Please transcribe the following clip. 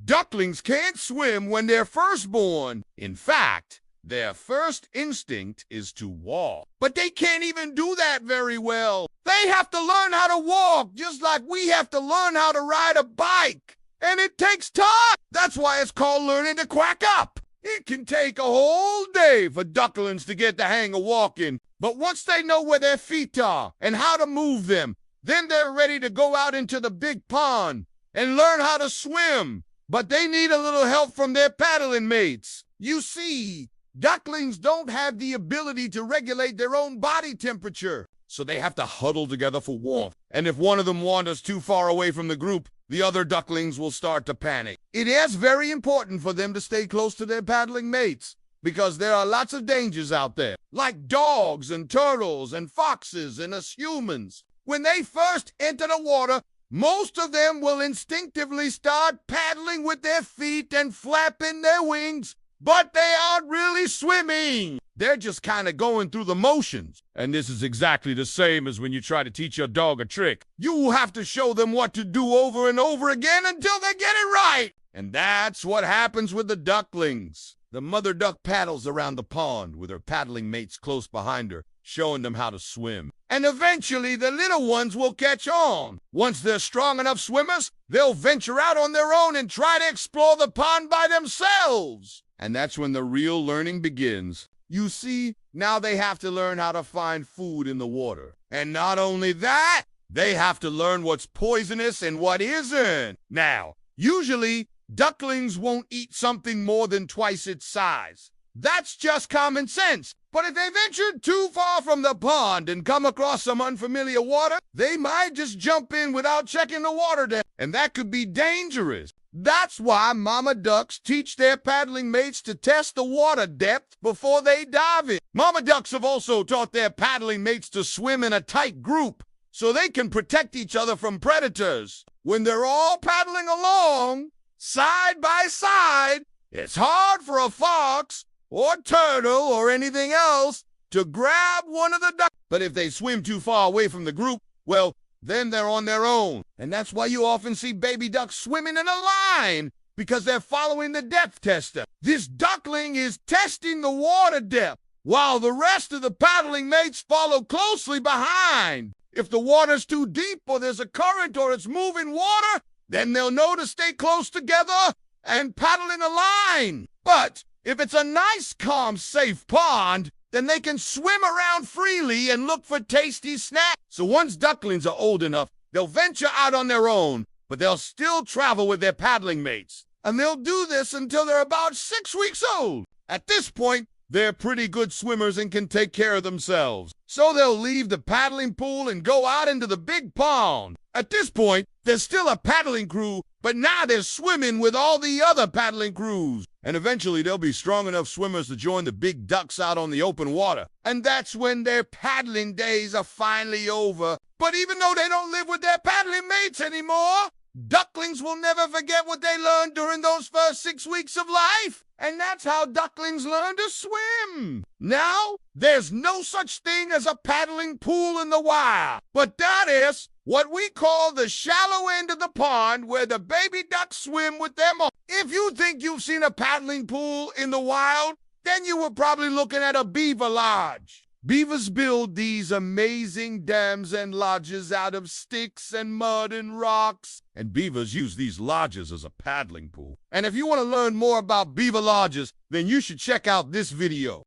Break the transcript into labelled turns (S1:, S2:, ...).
S1: Ducklings can't swim when they're first born. In fact, their first instinct is to walk. But they can't even do that very well. They have to learn how to walk, just like we have to learn how to ride a bike. And it takes time. That's why it's called learning to quack up. It can take a whole day for ducklings to get the hang of walking. But once they know where their feet are and how to move them, then they're ready to go out into the big pond and learn how to swim. But they need a little help from their paddling mates. You see, ducklings don't have the ability to regulate their own body temperature, so they have to huddle together for warmth. And if one of them wanders too far away from the group, the other ducklings will start to panic. It is very important for them to stay close to their paddling mates, because there are lots of dangers out there, like dogs and turtles and foxes and us humans. When they first enter the water, most of them will instinctively start paddling with their feet and flapping their wings, but they aren't really swimming. They're just kind of going through the motions. And this is exactly the same as when you try to teach your dog a trick. You have to show them what to do over and over again until they get it right. And that's what happens with the ducklings. The mother duck paddles around the pond with her paddling mates close behind her, showing them how to swim. And eventually the little ones will catch on. Once they're strong enough swimmers, they'll venture out on their own and try to explore the pond by themselves. And that's when the real learning begins. You see, now they have to learn how to find food in the water. And not only that, they have to learn what's poisonous and what isn't. Now, usually, ducklings won't eat something more than twice its size. That's just common sense. But if they ventured too far from the pond and come across some unfamiliar water, they might just jump in without checking the water depth, and that could be dangerous. That's why mama ducks teach their paddling mates to test the water depth before they dive in. Mama ducks have also taught their paddling mates to swim in a tight group so they can protect each other from predators. When they're all paddling along, side by side, it's hard for a fox or turtle or anything else to grab one of the ducks. But if they swim too far away from the group, well, then they're on their own. And that's why you often see baby ducks swimming in a line, because they're following the depth tester. This duckling is testing the water depth, while the rest of the paddling mates follow closely behind. If the water's too deep or there's a current or it's moving water, then they'll know to stay close together and paddle in a line. But if it's a nice, calm, safe pond, then they can swim around freely and look for tasty snacks. So once ducklings are old enough, they'll venture out on their own, but they'll still travel with their paddling mates. And they'll do this until they're about 6 weeks old. At this point, they're pretty good swimmers and can take care of themselves. So they'll leave the paddling pool and go out into the big pond. At this point, there's still a paddling crew, but now they're swimming with all the other paddling crews. And eventually they'll be strong enough swimmers to join the big ducks out on the open water. And that's when their paddling days are finally over. But even though they don't live with their paddling mates anymore, ducklings will never forget what they learned during those first 6 weeks of life. And that's how ducklings learn to swim. Now, there's no such thing as a paddling pool in the wild. But that is what we call the shallow end of the pond, where the baby ducks swim with their mom. If you think you've seen a paddling pool in the wild, then you were probably looking at a beaver lodge. Beavers build these amazing dams and lodges out of sticks and mud and rocks. And beavers use these lodges as a paddling pool. And if you want to learn more about beaver lodges, then you should check out this video.